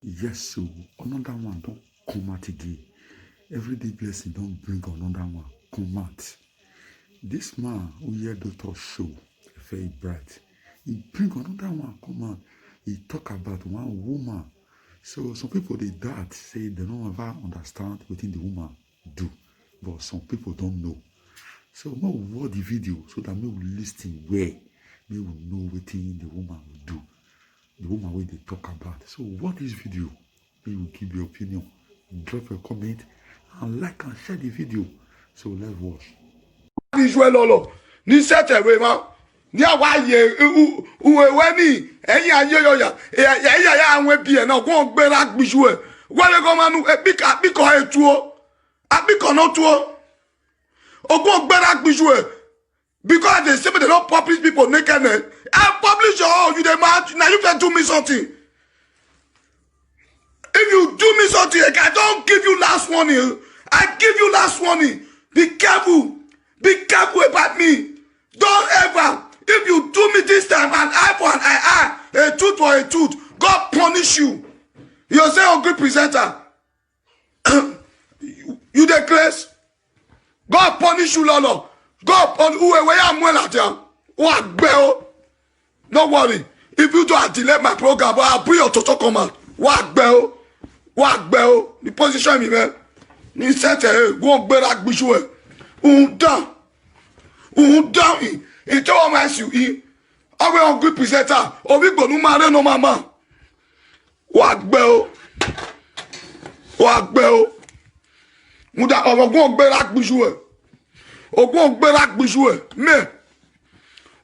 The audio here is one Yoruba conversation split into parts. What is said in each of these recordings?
Yes, so another one don't come out again. Everyday blessing don't bring another one. Come out. This man who hear Dr. Show, very bright. He bring another one come out. He talk about one woman. So some people they doubt, say they don't ever understand what the woman do. But some people don't know. So we watch the video so that we will listen where we will know what the woman will do. The woman where they talk about. So watch this video. We will give your opinion. Drop a comment and like and share the video. So let's watch. Visual lolo. Ni sete we ma. Ni awa ye uwe ni eyin aye yo ya. Ya anwe bi e na go gbera gbiju e. Wa le go manu e biko etu o. Abiko no tu o. Ogun gbera gbiju e. Because they say they don't publish people naked. I publish your own. You the man. Now you can do me something. If you do me something, I don't give you last warning. I give you last warning. Be careful. Be careful about me. Don't ever. If you do me this time, an eye for an eye, a tooth for a tooth, God punish you. You say, oh, good presenter. You the grace. God punish you, Lolo. God punish you. Where I'm well at you. What bell? Don't worry. If you don't delay my program, I'll bring your total command. What bell? What bell? The position me, man. Ni set a go better bishwe. Down. It all my you. I will on good presenter. Or we go no matter no mama. What bell? What bell? Muda over go better bishwe. Or go better bishwe. Me.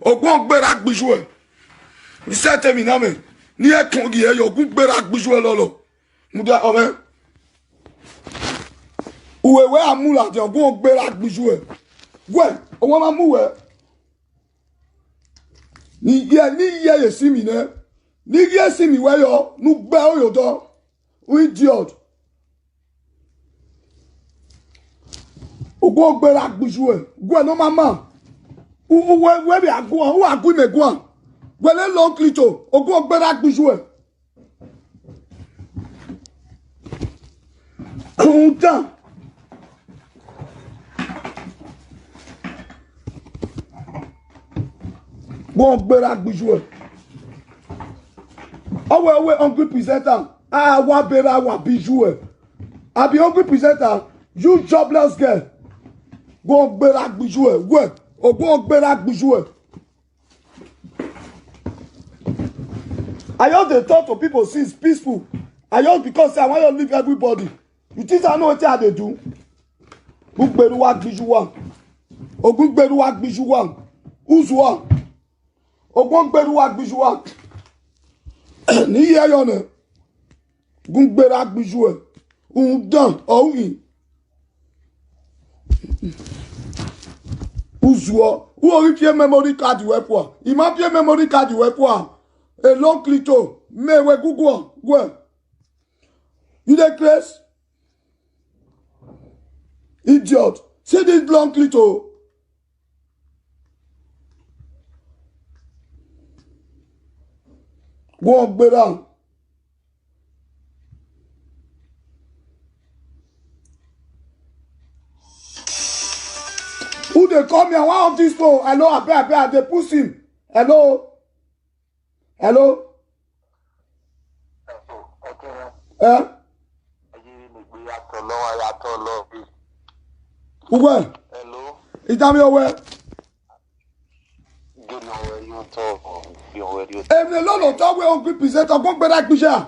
Or go better bishwe. Ni set me na me. Ni e kongi e yo go better bishwe lolo. Muda over. Uwe amula de go better bishwe. Gwen, o ma mu we. Ni ye see me ne. Ni ye see me we yo, nu gbe o yo do. O idiot. O go gbe la gbiju. Gwen no mama. We be agu, o agu me gwan. Gwen le long clito, o go gbe la gbiju. Content. Bon better bijou. We hungry presenter. Wa better wa bijou. I be hungry presenter. You jobless girl. Go better bijou. We go better bijou. I just dey talk to people since peaceful. I just because I want to leave everybody. You think I know what I dey do? Who better wa bijou one? Ogun better wa bijou one. Who's one? Ogun gberu wa gbiju wa ni ye yo ne gun gbera gbiju e dan o yin uzuo who ori pie memory card we po I ma pie memory card we po a long clito me we gugu we you dey craze idiot see this long clito. Go on, better. Who they call me? I want this phone. Hello, I they push him. Hello. Hello. Eh? Where? Hello. Is that me where? Every lot of time we hungry present or go better picture.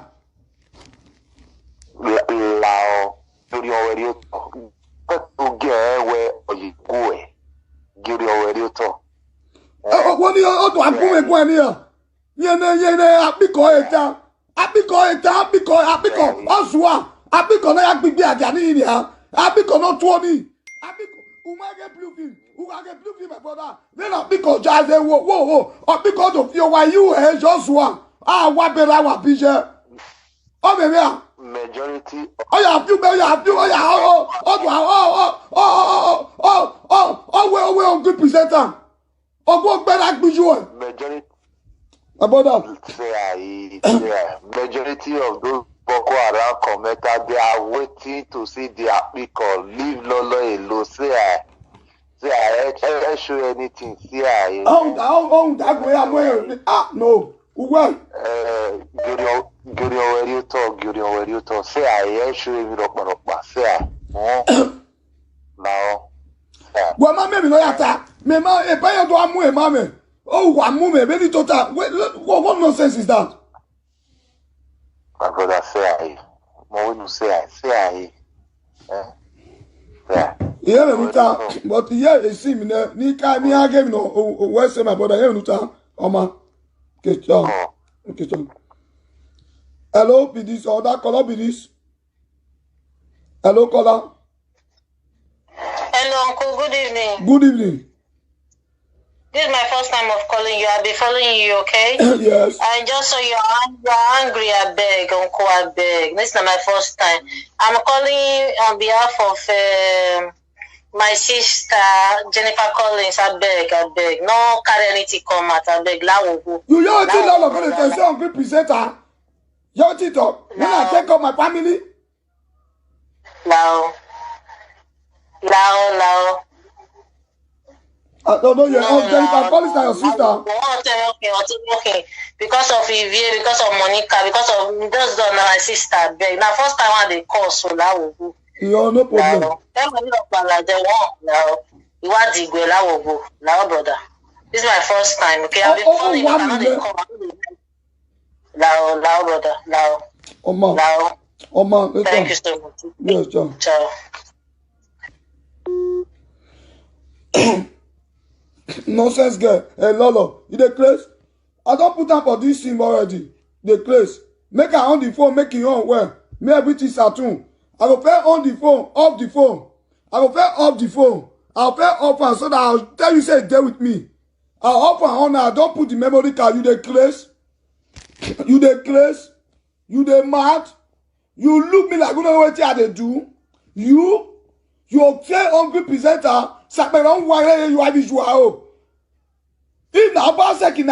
Lao, you already talk. But get where you go. Give you already talk. What do you to approve when here? Abiko Oswa. Abiko na yak bibi ajani ni ha. Abiko no 20. Abiko umage blue film. Umage blue film my brother. Then abiko jazz wo. Abiko to feel why you Joshua. Wa bera wa pije. Oh baby. Majority. Oh yeah, you we on good presenter. Oh go better gbiju. Majority. About that. Majority of those commenter, they are waiting to see the applicant. Leave Lolo alone. Say I show anything. See I. That way I'm wearing. No. Well. Gideon, where you talk? Say I show you up. Say I. Now. Well, my baby, no yata. Me ma, e pa do amu e mame. Oh, amu me, baby total. What nonsense is that? My brother, say I. More when you say I. Yeah. Yeah, me but yeah, you see me there. Ni again no. Where say my brother? Yeah, nuta. Oma. Okay, hello, be this or that color be this. Hello, caller. Hello, Uncle. Good evening. Good evening. This is my first time of calling you. I'll be following you, okay? Yes. I just saw you're angry, I beg, Uncle, I beg. This is not my first time. I'm calling on behalf of my sister, Jennifer Collins, I beg. No carry anything come out, I beg. You know what you of the station good presenter? You know what when I take up my family? Lao. I don't know your Jennifer Collins and your sister. Okay. Because of Evie, because of Monica, because of those don't know my sister. Now first time when they call, so now no problem. Now, brother. This is my first time. Okay, I've been calling you. I know they call. Now, brother. Now. Oma. Thank you so much. Yes, John. Ciao. Nonsense girl. Hey Lolo, you the place? I don't put up for this sim already. The place. Make her on the phone, make it on well. Me everything saturn. I will pay on the phone, off the phone. I will pay off the phone. I'll pay off and so that I'll tell you say there with me. I'll off and on. I don't put the memory card. You the place? You the mad? You look me like you know what they do. You say hungry presenter. Sakperon wire you are visual. In Abaseki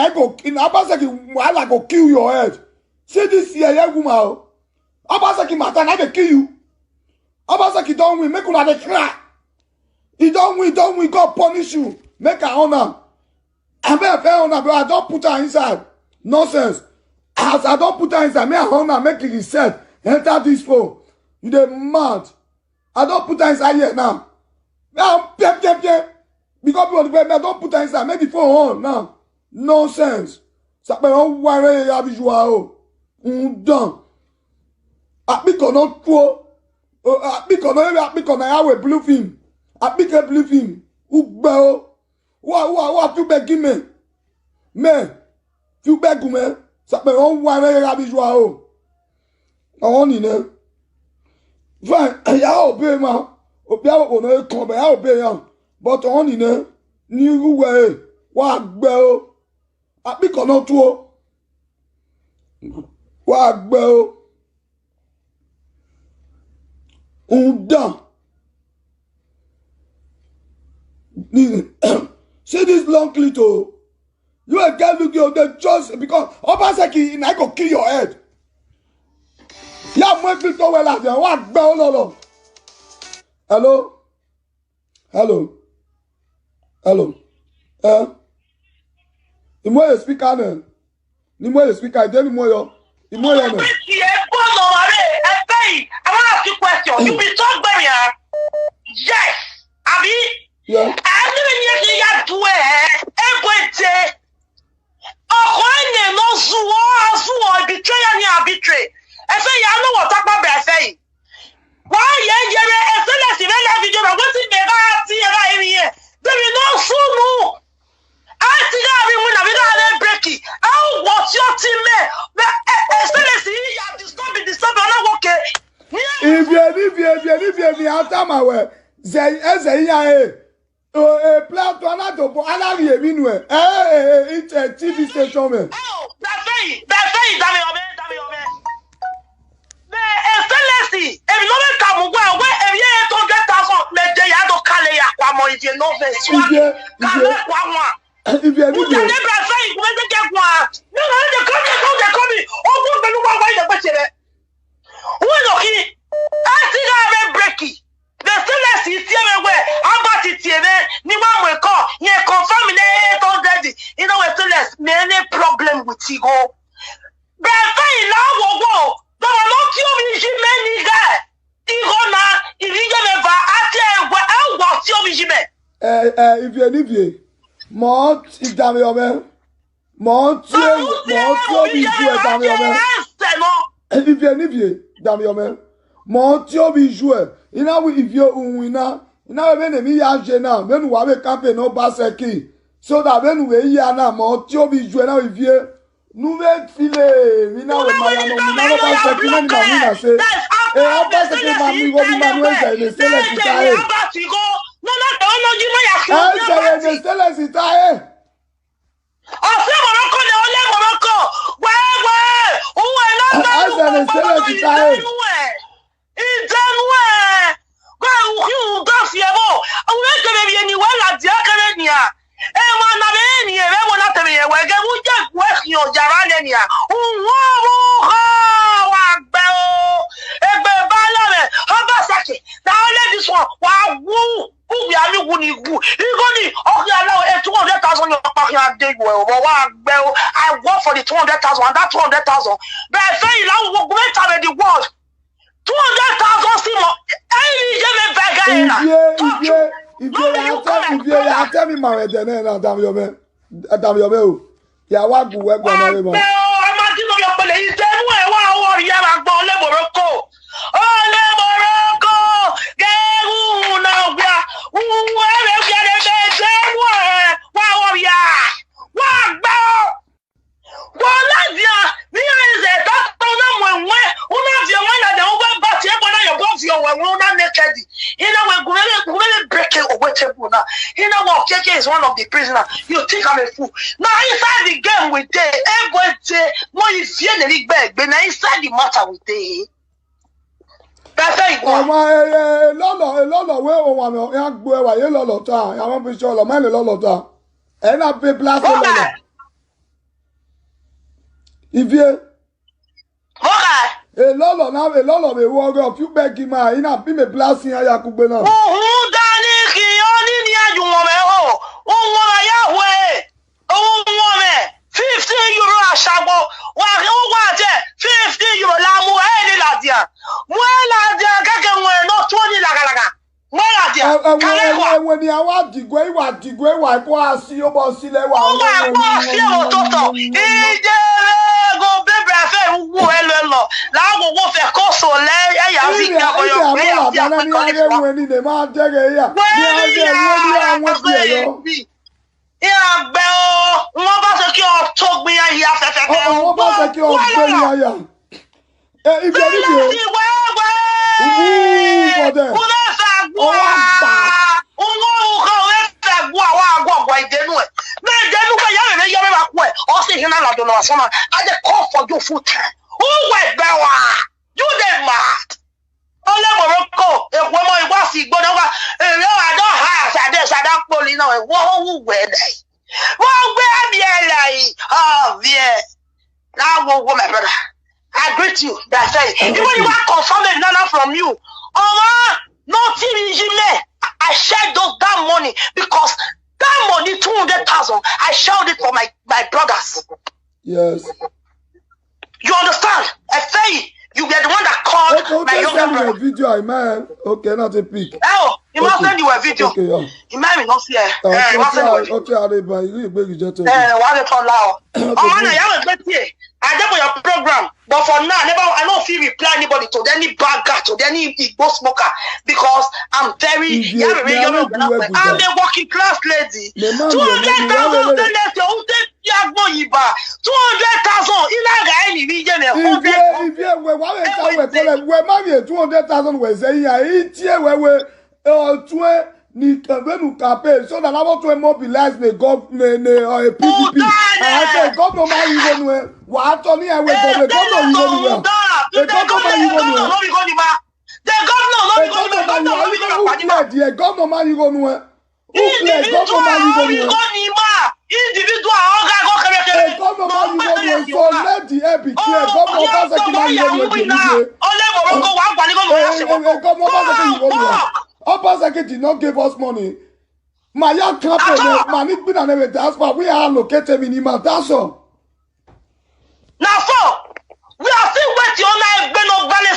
wala go kill your head. See this here woman. Abaseki matter na dey kill you. Abaseki don't win, make una dey cry. He don't win, God punish you. Make her honor. I may have honor, but I don't put her inside. Nonsense. As I don't put her inside, may I honor, make it reset. Enter this phone. You dey mad. I don't put her inside here now. Now, because people don't put her inside, make the phone on now. Nonsense. Ça peut en voir ya visual. Done. Apiko not trop. Apiko na ya blue film. Apiko blue film. Ugbo. Wa tu begi me. Me. Tu begu me. Ça peut en voir ya visual. On y ne. Enfin, ya obey ma. Obi awo no kon be ya obey yan. But on y ne. Ni ruwe. Wa gbe o. Apiko no tu. Wa gbe o. Done. See this long clip oh. You a girl look you the just because Obaseki I go kill your head. Ya mo clip to well as wa gbe o lolo. Hello. Imo ye speaker na. Ni mo ye speaker dey ni mo yo. Imo yo na. I want to ask you a question. You be talk by me, yes. Abi? Yeah. I don't need to do it. Everything. No zuo, betray and arbitrary. I say, you know what I'm saying. Why, yeah, as soon as you have video, I'm going to see here. There is no soon. I think everyone have break it. How what's your team there? As soon as you have disturbed, I'm not okay. If you after my way, say plan to another for Alawi Eminwe. It's a TV station, man. Oh, that's it, damn it. Excellency, if you don't come well, if you don't get that one, let the other call you one if you know this one. If you never say when they get one. No, they come. Oh, the one way the question. Who is tigo. Bẹ́ẹ̀ ìlà àwọ̀wọ̀ bàbá ló kí omi jí mẹ́ni gẹ̀. Ìhọ́nà ìdíjẹ́ mẹ́fà àti ẹ̀wọ̀ tí omi jí mẹ́. Ivie. Mọ̀ ìdàmì ọmọ. Mọ̀ tí omi ju ìdàmì ọmọ. Ivie ìdàmì ọmọ. Mọ̀ tí omi ju ẹ̀. Iná wí ivie ohun iná. Iná wí bẹ́ẹ̀ mi yá ṣe náà. Bẹ́ẹ̀ni wàá wí kápẹ́ náà bá ṣẹ́kì. Sódà bẹ́ẹ̀ni wí yá náà mọ̀ tí omi ju ẹ̀ náà ivie. Nouvelle file, mina we mayano, mina we pas sekina ni mamina se. E on pas sekina mami go bi manuel za ile stele sitae. Se stele sitae. Ose Morocco le ole Morocco. Wewe, uwe na stele sitae. Idenwe. Go uhu do fiebo. Uwe ke be ni wala dia kere nia. E ma na be ni e be mo na tebe ye we ge mu je we yo jara le ni a unwo mo ha wa gbe o egbe ba la me o ba sake na ole this one wa wu u bi ami wu ni gu igo ni o ki ala 200,000 yo pa ki ade wo o wa gbe o I work for the 200,000 and that 200,000 but I say ila wo go meta be the world 200,000 si mo any je me bega ina If you tell me my dene na dam yo me o. Ya wa gu we gbo na we mo. O ma ti no yo pele itenu e wa o ri ara gbo le Morocco. O le Morocco ge wu na gba. Wu e re gbe de je wo wa o ri a. Wa gba. Wa la dia mi eze ta to na mwenwe. Una vie wa na de o ba ba ti e bo na yo bo vie o we una naked. Ina we gumele break it or table now. You know what? KK is one of the prisoners. You think I'm a fool. Now inside the game with day, everybody more if you the league bag, but now inside the matter with day. That's how it goes. Lolo, where o wa ya gbo e wa ye lolo ta. Ya won fi so lo ma le lolo ta. E na pe blast lolo. Ivie. Okay. Lolo na be wo go few beg ma ina bi me blast yan ya ku gbe na. €50 àṣàgbọ̀ wà jẹ́ €50 láàmú ẹ̀ẹ́lì làdíà mú ẹ̀ làdíà gẹ́gẹ́ wọn ẹ̀ náà tó ní làgàlàgà mú ẹ̀ làdíà kálẹ́kọ̀ọ́. Ẹ̀wọ̀n ni àwọn àdìgbò ìwà ẹ̀kọ́ àṣì ó bọ̀ sílẹ̀ wà. Ó wà ẹ̀kọ́ àṣì òtótọ́ ìjẹ́rẹ́gò bẹ́bẹ̀ afẹ́ wú ẹ lọ láwọn owó fẹ́ kó sọ lẹ́ ẹ̀yà fíkì àbọ̀yọ̀ pé àti àpẹkọ́ ní fún ìyàgbẹ́ o wọ́n bá ṣe kí ọ tó gbin ayé afẹ́fẹ́ fẹ́ wọ́n bá ṣe kí ọ gbé ní ayà ibi oníbi o wúlẹ̀ fẹ́ gbọ́ àwọn àgọ́ ọ̀gbọ̀ ìdẹ́nu ẹ̀ bẹ́ẹ̀ dẹ́nu pé yàrá rẹ̀ yọrọ ìwà kú ẹ̀ ọ́ sì hin náà lọ́dún náà sọ́nà á jẹ́ kọ́ fọjú fún tẹ̀ ó wẹ̀ gbẹ́ wá you dey mad ọlẹ́mọ̀rọ̀ kò èkó ọmọ ìwá sí gbọ́dọ̀ wá èrè àdó ha ṣàdá poli náà wọ́n wù wẹ̀ dẹ̀ wọ́n gbé ẹ̀mí ẹ̀ láyé ọ̀bí ẹ̀ láwọn owó mẹ́fẹ́ra I greet you that's it even if I confirm it nana from you nothing is in me I shared that money because that money 200,000 I shared it for my brothers. Yes. You understand? I say you were the one that called my younger brother. Okay, video, man. Okay, not a pic. Oh, he must send you a video. Okay, yeah. He might be not here. He must send you a video. Okay, I'll buy you. You just. What they call now? Oh man, I have a great here. I did for your program, but for now, I don't feel reply anybody to any bagger, to any Igbo smoker, because I'm very, I'm a working class lady. 200,000 ni kavenu campaign so that I want to mobilize the government PDP. I say government man you go no wa to ni ewe government you go no. The government you go no. The government man you go no. Individual oga go kere. Government man you go no. So let the air be clear. Government man you go no. Government you go no. Obaseki did not give us money. Maya campaign, Manik been an diaspora. We are located in Hima. That's all. Now so we are still waiting on that Ben of Valley.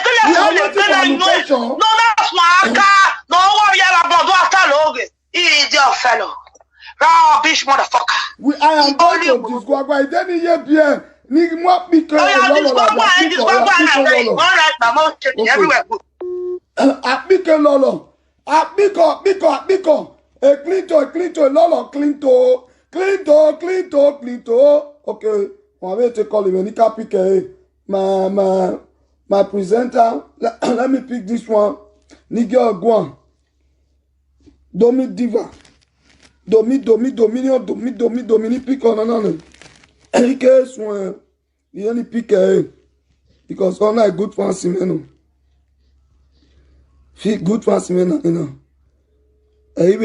Still no, that's my car. No worry about what I know. Idiot fellow. Rubbish motherfucker. I am going to disqualify. Then he here. Ni mo pick All right, I'm everywhere. Apike lolo. Apiko. Clinton, lolo, Clinton. Okay. On va te call him. Nika pick my presenter. Let me pick this one. Nigga Guan. Domi Diva. Domini pick on another. Any case when the only pick because all night good fancy men. Good fancy men, you know. A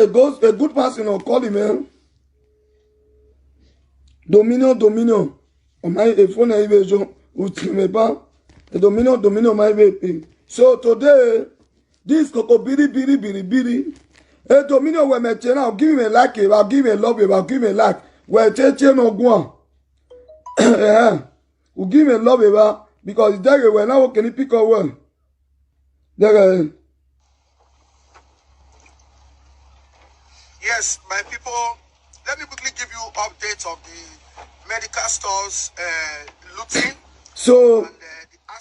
good fancy no call him man. Dominion. On my phone evasion ultime pas. Dominion my baby. So today this coco biri. Hey, Dominion, when I now give me a like, I'll give me a love, I'll give me a like. Well, no go. Yeah, we'll give me a love, because there when now can you pick up one? There. Yes, my people. Let me quickly give you updates of the medical stores looting. So,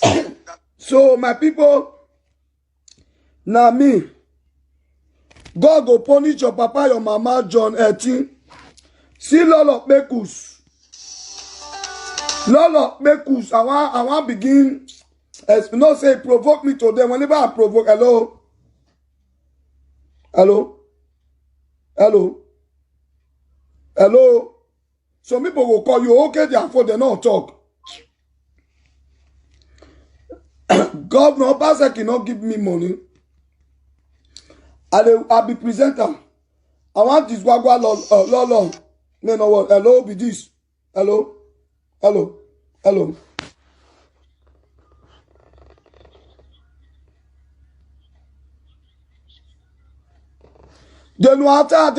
and, so my people. Now me. God go punish your papa, your mama, John 18. See Lolo Mekus. I want begin. As you know, say provoke me today. Whenever I provoke, hello. Some people will call you okay, therefore they not talk. Governor Obasa cannot give me money. I'll be presenter. I want this Wagwa Lolo. No what? Hello, be this. Hello. De noata,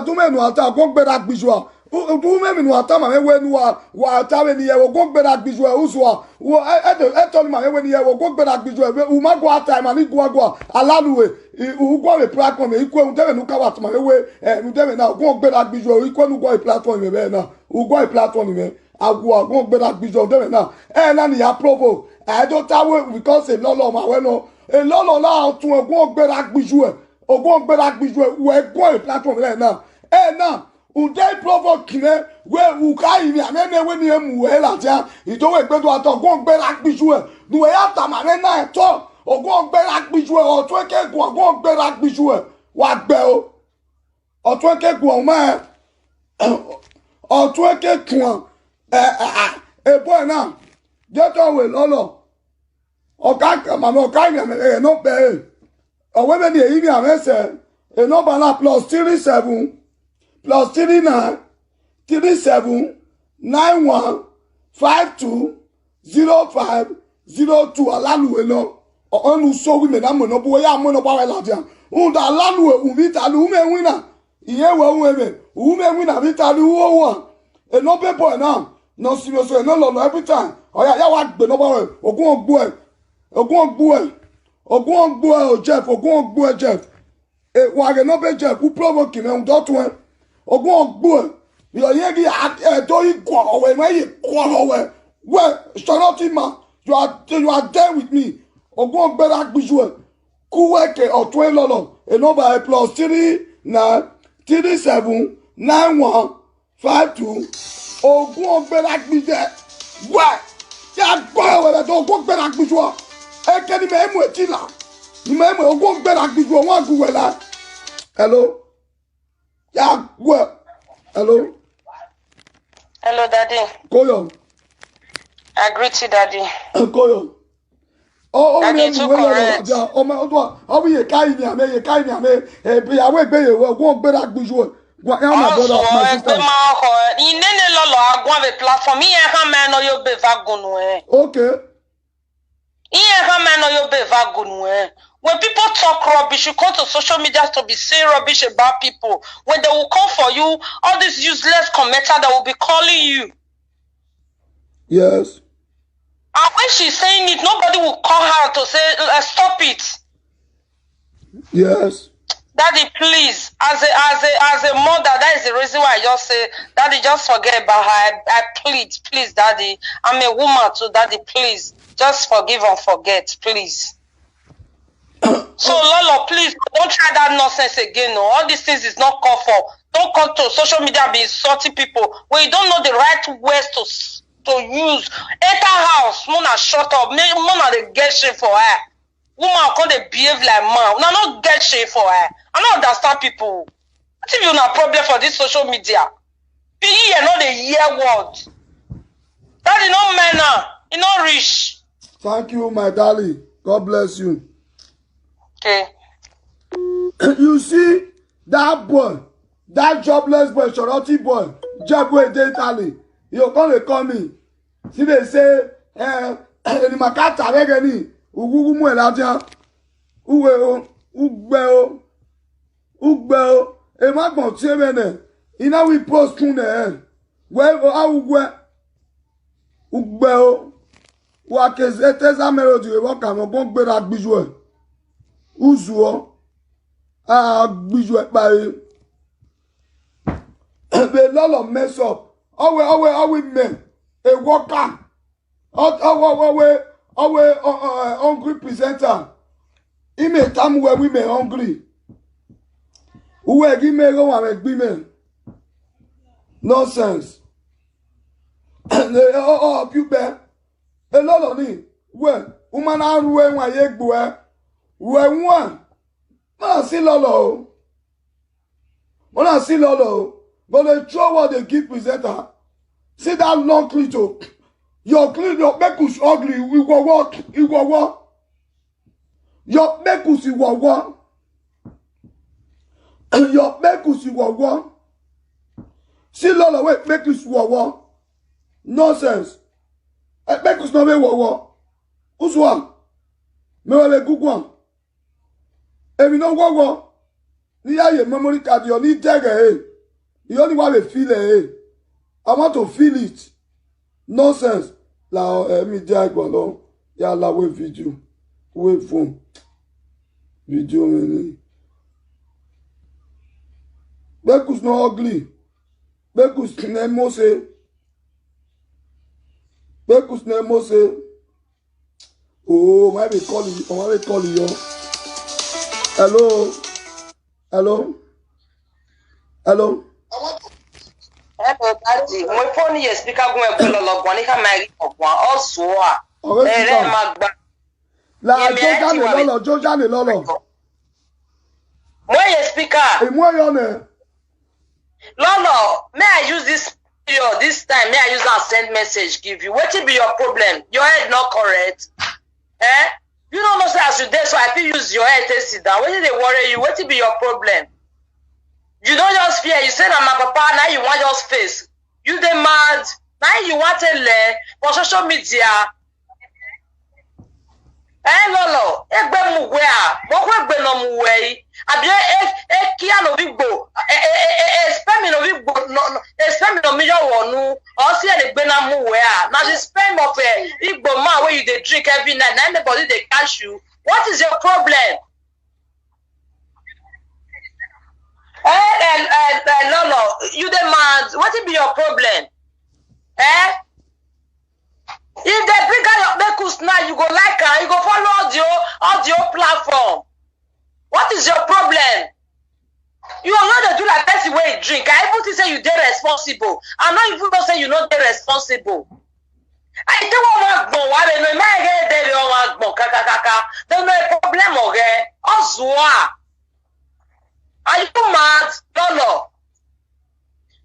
tout me noata, gong berak bijwa. Tout me noata, ma we noa, wa tawe ni yewo, gong berak bijwa, uswa. Etoli ma we ni yewo, gong berak bijwa, uma gwa ta, ma ni gwa, alaluwe. Ugwa we platform, ikwe undewe nukawat, ma we, undewe na, gong berak bijwa, ikwe nugwa platform, me na, ugwa platform, me, agwa, gong berak bijwa, undewe na. Na ni aprovo. I don't tawe, because a lolo ma we no, a lolo la, tu gong berak bijwa. Ogon berak bijwe we go platform le na na unde provoke ne we ukai ni amene we ni emu we la ja ito we gbedo ato ogon berak bijwe nu we ata ma na to ogon berak bijwe o to ke go ogon berak bijwe wa gbe o to ke go ma o to ke tun boy na je to we lolo o ka ma no ka ni me no be. Women the even answer a number na plus 37 plus 39 37 91 52 05 02 alaluwe no onu so women na mo no bo ya mo no ba we ladia unda alaluwe umita lu me wina iye we women ume wina vita lu wo e no people na no serious no lo every time oya ya wa gbe no ba we ogun ogbo Jeff. Wage no be Jeff who provoke him dot one. Ogbo. You yegi do you go away when you go away. Well, Charlotte man, you are there with me. Ogbo berak bijou. Kuweke or 12 lolo. A number plus 39 37 91 52. Ogbo berak bijou. What? Ya go away. Ogbo berak bijou. Ekeni me emu etila. Ni me emu ogun gbera gbiju won aguwe la. Hello. Ya gwe. Hello. Hello, Daddy. Koyo. I greet you, Daddy. Koyo. Daddy, too correct. Ye kai ni ame. Be awe gbe ye ogun gbera gbiju. Gwa ya my brother, my sister. Inene lolo agwa ve platform. Iye kan me no yo be vagunu Okay. When people talk rubbish, you come to social media to be saying rubbish about people. When they will call for you, all these useless commenters that will be calling you. Yes. And when she's saying it, nobody will call her to say, stop it. Yes. Daddy, please, as a mother, that is the reason why I just say, Daddy, just forget about her. I plead, please, Daddy. I'm a woman too, Daddy, please. Just forgive and forget, please. So, Lolo, please, don't try that nonsense again. No, all these things is not called for. Don't come to social media and be insulting people when you don't know the right words to use. Enter house, Mona shut up. Mona they get shit for her. Woman can't they behave like man. Una not get shit for her. I don't understand people. What if you have a problem for this social media? You know the year word. That is not manner. You not rich. Thank you, my darling. God bless you. Okay. You see that boy, that jobless boy, Shorty boy, job way dey Italy. You gonna call me. See they say, any makata regeni, ugugu mu elaja, ugbeo, e ma gbon ti mene. Ina we post kun e. Well, ugbeo, wa kezete za melody we wa kan mo gbe ra gbiju e. Uzuo gbiju e pa e. They lot of mess up. Always men. A worker. Always hungry presenter. He may time where we may hungry. Who will give me go and make women? Nonsense. People. A lot of it. Well, woman are ruin my egg boy. When one. I see Lolo. When I see Lolo. But they throw what they give presenter. See that long clito. Your mekus ugly. We go what? You go what? Your mekus you go what? Your mekus you go what? See Lola wait mekus you go what? Nonsense. Mekus no me what? Who's one? Me we good one. If you know what? Ni your memory card you need take it. The only one we feel it. I want to feel it. Nonsense. La me die gbolo. Ya la we video. We phone. Video many. Bekus no ugly. Bekus ne mose. Bekus ne mose. Oh, why we call you? Why we call you? Hello. Hello. Hello. Hello, Daddy. My phone is speaker going to Lolo. One can marry of one also. La Joja Lolo. Where is speaker? Et moi y'en Lolo, may I use this period this time? May I use that send message give you? What will be your problem? Your head not correct. Eh? You don't know say as you did, so I feel use your head to sit down. What did they worry you? What will be your problem? You don't just fear. You said I'm my papa, now you want just face. You the mad. Now you want to learn for social media. Eh, Lolo, egbe mu we a, mo egbe no mu we. Abi kia no bigbo. Spend me no bigbo no spend me no million wonu. Or see egbe na mu we a. Now the spend of igbo man where you dey drink every night. Now anybody dey catch you. What is your problem? Lolo, you demand. What will be your problem? Eh? If they bring out your Bekus now, you go like her, you go follow audio platform. What is your problem? You are not to do like person way drink. I even say you dey responsible. I'm not even gonna say you not dey responsible. I don't want to go. I don't know. My head they don't want to go. Kaka. There's no problem, okay? Oswa. Are you mad? Lolo.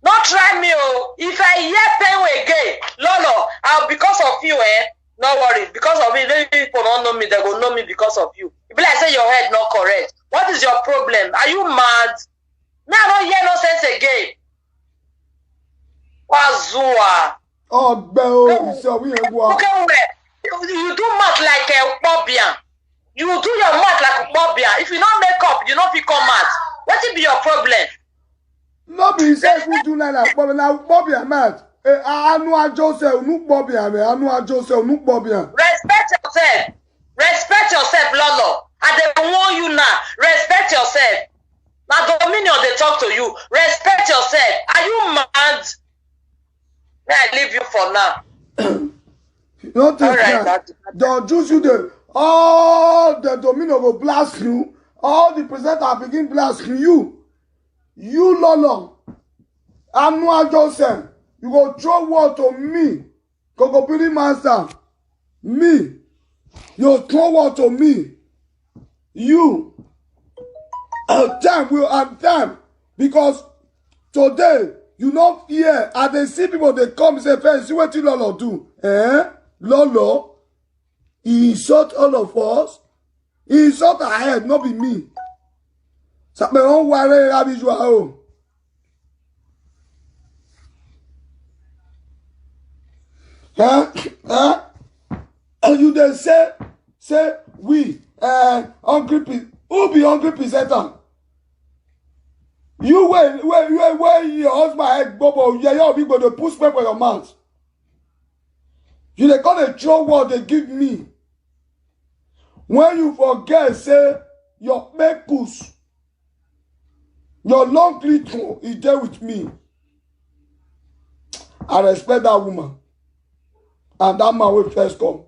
Not try me, oh. If I hear pain again, Lolo, because of you, no worry. Because of you, maybe people don't know me, they will know me because of you. If like say your head not correct, what is your problem? Are you mad? Me, I don't hear no sense again. Wazua. Oh, Bell, so we are going. Okay, you do math like a Bobian. You do your math like a Bobian. If you don't make up, you don't become mad. What will be your problem? No, be say we do like Bobby now. Bobby and mad. Anua Joseph, no Bobia, Anua Joseph, no Bobia. Respect yourself. Respect yourself, Lolo. I dey warn you now. Respect yourself. Now, Dominion, they talk to you. Respect yourself. Are you mad? May I leave you for now? Not the Jews you there. All the Dominion will blast you. All the presenters begin blasting you. You, Lolo. Anua Joseph. You go throw word to me. Coco Beauty Master. Me. You throw word to me. You. Time will have time. Because today, you not fear. And they see people, they come and say, "First, see what you Lolo do." Lolo, he insult all of us. He insult our head, not be me. So, me don't worry, Rabbi Joao. And you then say we hungry who be hungry presenter? You where your husband head bubble, you be going to push paper in your mouth. You they call a throw word they give me. When you forget, say your mekus, your long little is there with me. I respect that woman. And that man will first come.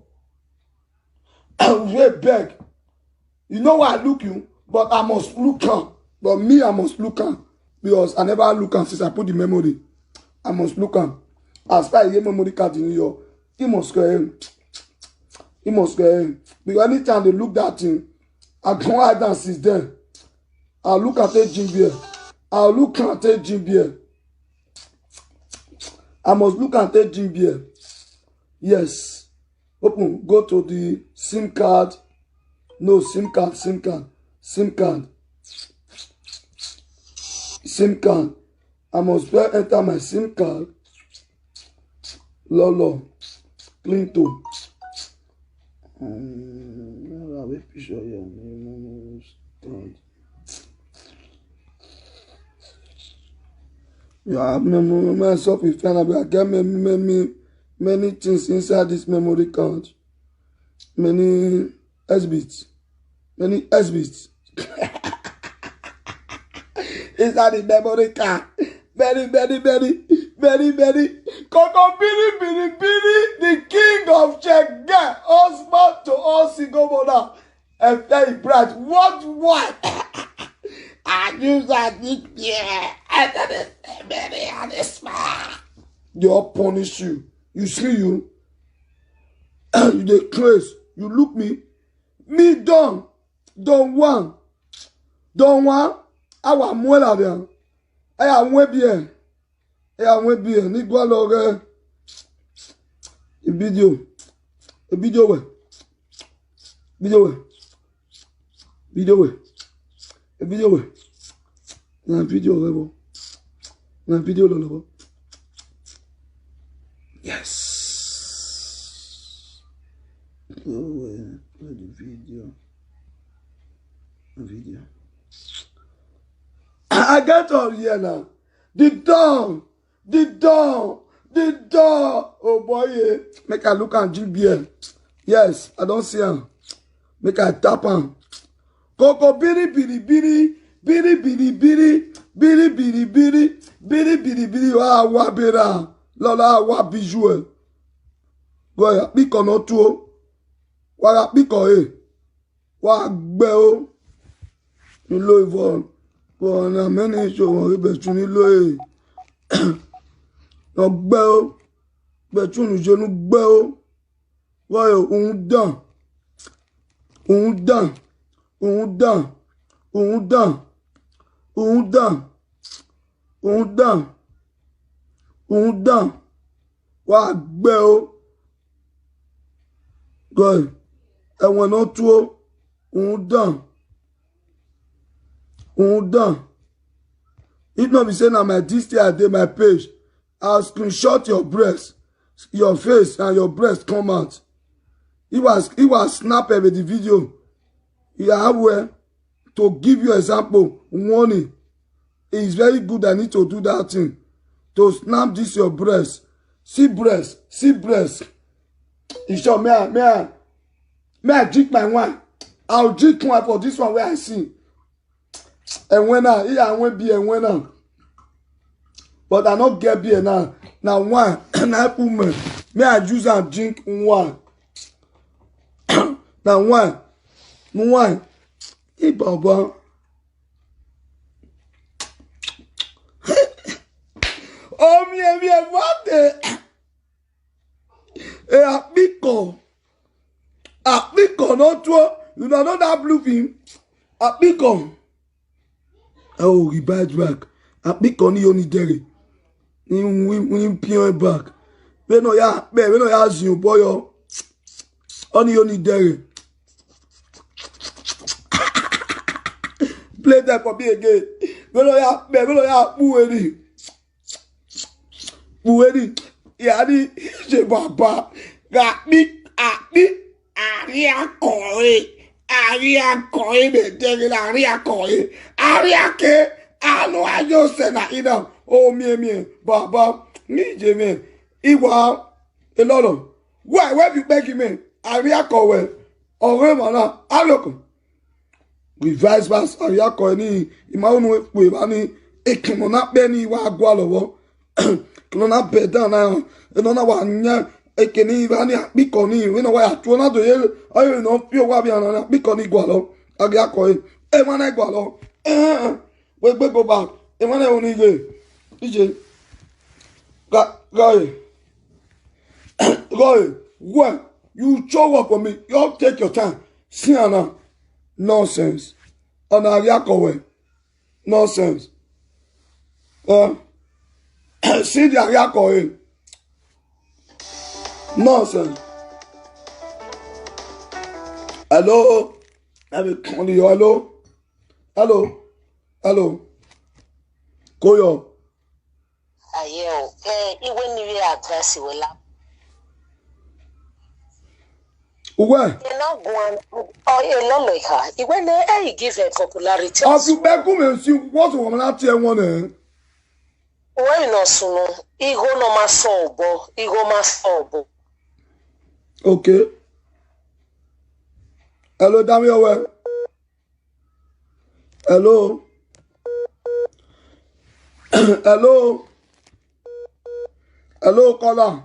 And we beg. You know why I look you, but I must look am. But me, I must look am. Because I never look am since I put the memory. I must look am. As far as the memory card in New York, he must go in. He must go in. Because anytime they look that thing, I go hide down since then. I look at the gym beer. I look at the gym beer. I must look at the gym beer. Yes. Open. Go to the SIM card. No, SIM card. SIM card. SIM card. SIM card. I must enter my SIM card. Lolo. Clinton. Yeah, myself is fine. I get many things inside this memory card. Many S-bits. Many S-bits. Inside the memory card. Very. Coco Billy, the king of Czech guy, husband to all single mother. And very bright. What? I use that yeah. And then the smile. They all punish you. You see you. You dey craze. You look me. Me don't want. I want more of them. I want bien. Nígbà lọ rẹ. Video wẹ̀. Na video rẹ bọ̀. Na video lọ lọ́wọ́. Yes. Play the video. I got all here now. The door. Oh boy, yeah. Make I look at GBL. Yes, I don't see him. Make I tap him. Coco biri. Wa bera. Lola wa bijou. Go ya piko no tu. Wa ya piko Wa gbe o. You lo Yvonne. Go na many show won be tu ni lo No gbe o. Be tu nu je nu gbe o. Wa yo un dan. Wa gbe o. Go. Ẹ̀wọ̀n no tu o. Un dan. If not be saying na my this I dey my page, I'll screenshot your breast, your face and your breast come out. He was snap with the video. You have where to give you example, warning. It's very good I need to do that thing. To snap this your breast See breast. You sure may I drink my wine? I'll drink wine for this one where I see. And when I won't be and when but I not get beer now. Now wine and I put me. May I use and drink wine? Now wine. Hey Baba. Oh me what the Apiko not to you know that blue film. Apiko. Oh, he bites back. Apiko ni only dere. Ni pion back. We no ya zin boy yo. Only dere. Play that for me again. We no ya buweni. Yani je baba. Aria koi me dege la aria koi. Aria ke alo ayo sena ina. Oh me baba ni je me. Iwa elolo. Where you beg me? Aria koi. Ore mana aloko. Revice verse aria koi ni imaunu we bani ekimo na pe ni wa agwa lowo. Kilo na pe dan na na wa nya ekeni bani apiko ni we no wa atu na do ye ayo no fi o wa bi na apiko ni gwa lo aria koi e ma na gwa lo we gbe go back e ma na oni ge ije guy when you show up for me you take your time see ana nonsense ana aria koi nonsense see the aria koi nonsense. Hello? Hello? Koyo. Ayo, even if you address you, Where? you're not going. Oh, you're not like her. Even they give her popularity. As you back home and see what woman out here one. Why not sooner? Ego no masobo. Ego masobo. Okay. Hello, Damian. Hello. Hello, caller.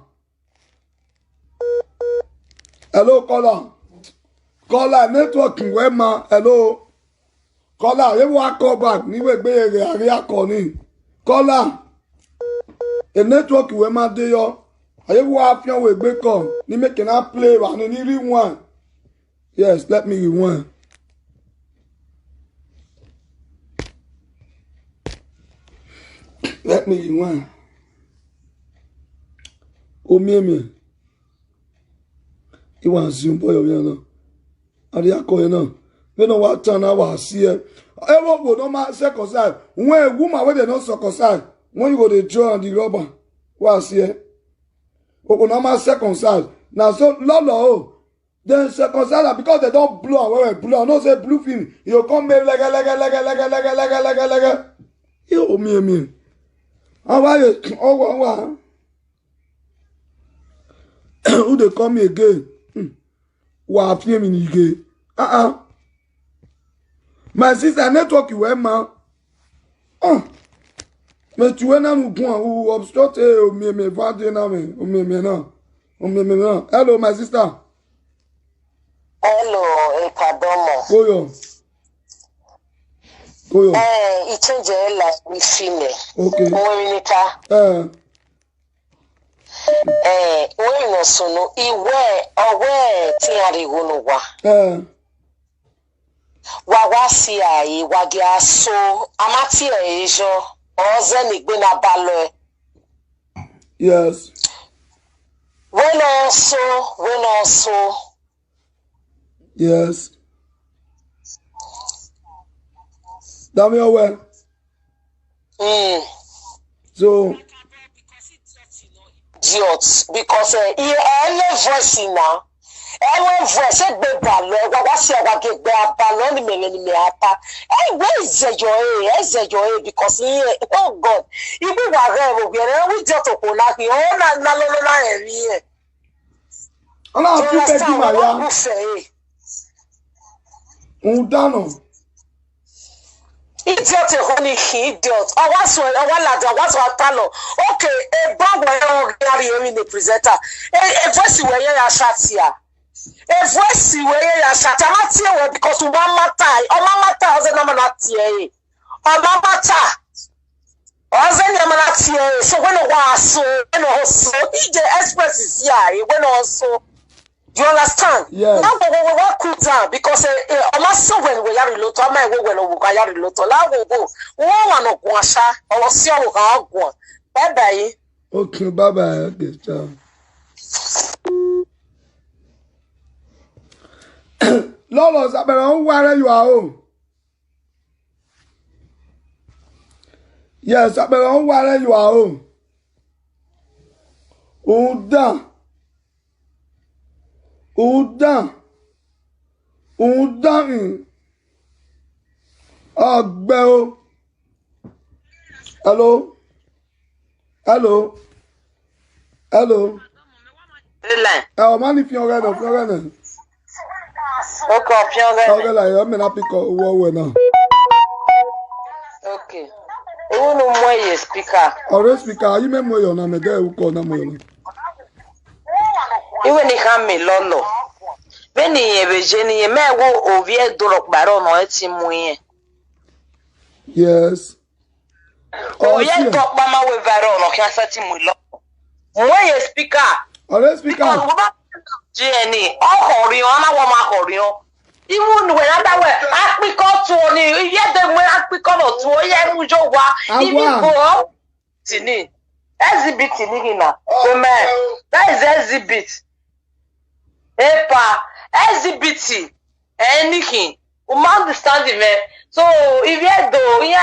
Caller, networking where ma. Hello. Caller, you want call back? Ni we be area calling. Caller. The network where ma dey yo. You want to we be call. Ni make na play one ni rewind. Yes, let me rewind. Let me rewind. Oh me. You want zoom boy you know. Aria ko you know. We know what turn I was see. E wo go no ma circumcise. When a woman wey dey no circumcise, when you go dey draw on the rubber, what see? O no ma circumcise. Now so lolo then circumcise because they don't blow away blow. No say blue film. You come make like. You me. How are you? Oh. Who they call me again? Wa fie me again. My sister network you ma. Me tu na nu gun who obstruct me vade na me. Me. Hello my sister. Hello, Ekadomo. Koyo. It change your life with female. Okay. When no sono, iwe ti arigono wa. Wawasi ai wagia so amati ejo oze ni gbe na balo. Yes. When also. Yes. Dami owe. So Idiot, because he only voice now. Ewe voice se gbe balo, wa se wa ge gbe abalo ni me ata. Where is your because oh God, ibi wa re wo gere we just to na ki o na lo na eri e. Ola fi pe di Maria. Dano. Idiot honey idiot. I was talo. Okay, a bag where Gary the presenter. A voice where you shot here. A voice where you shot here because one matter. Oh, mama was a nominati. Oh, mama ta. So when it was so, when also, the express is here. When also. You understand? Yes. Now we work cool down because also when we are reloto, I might go when we are reloto. Now we go. One of Guasha or see how go. Bye bye. Okay, bye bye. Okay, ciao. Lolo, Sabero, where you are home? Yes, Sabero, where you are home? Uda. Ọgbẹ́ o. Hello. Má ní fi ọ̀rẹ́ náà. Okay, Ọ̀rẹ́ là yọ̀ mẹ́ta píkọ̀ owó ọ̀wẹ̀ náà. Okay. Ewu no more ye speaker. Ọ̀rẹ́ speaker, ayé mẹ́mú ẹ̀yọ̀ náà mẹ́gẹ́ ewu kọ̀ náà mọ̀ ẹ̀yọ̀. Iwe ni ha me lolo. Beni ye bejeni ye mewo ovie dorok baro no eti muye. Yes. Ovie dok mama we baro no kya sati mu lo. Mwe ye speaker. Ọ̀rẹ́ speaker. Because we GNE ọkọrin ọna wo ma kọrin o. Even when other way apiko to ni ye de mwe apiko no to ye mu jo wa. Even go tini. Exhibit ni hina. Amen. That is exhibit. Epa, exhibit anything. We understand it. So if you do, you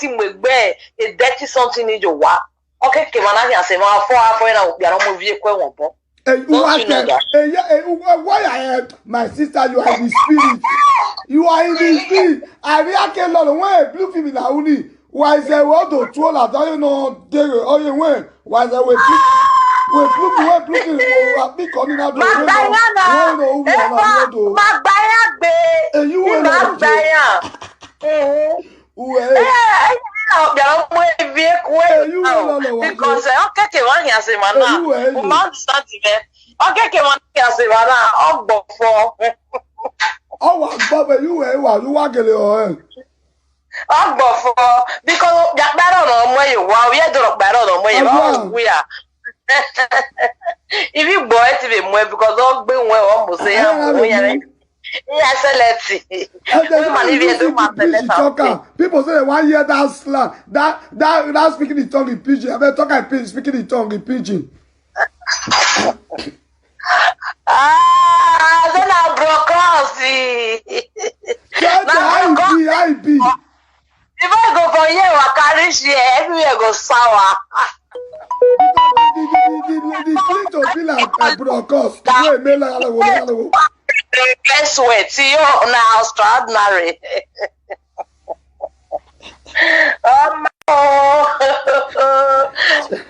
team with a dirty something in your work. Okay, Kemana can say, "My for you are movie why I am my sister? You are in the spirit. You are in the spirit. I react a lot when blue film in the uni. Why is there what to troll? I don't know. Oh, you went. Why is there we blue be calling out the because okay one here say mana o ma start even okay one here say mana ogbo for oh wa you wa gele o ogbo for because yakbaro no mo ye wa we do yakbaro no mo ye we are if you boy to be more because all be well almost say people say they want to hear that slang, that speaking in tongue in pidgin. I better talk in pidgin, speaking in tongue in pidgin. Then I broke off. IB. If I go for you, I carry shit everywhere go sour. The plate will be like a broadcast. Guess what? See you now, extraordinary.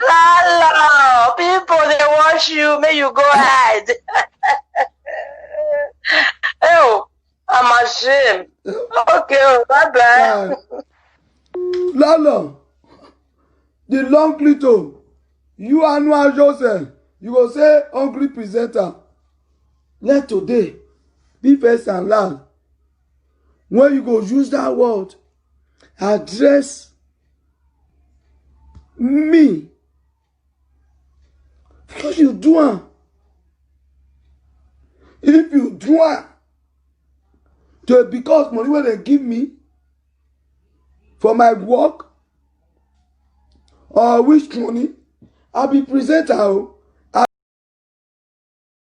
Hello, people they watch you, may you go hide. Oh, I'm ashamed. Okay, bye bye. Lalo, the long clito. You are no Joseph. You will say hungry presenter. Let today be first and last. When you go use that word, address me. Because you do it. If you do it, because money when they give me for my work, or which money, I'll be presenter.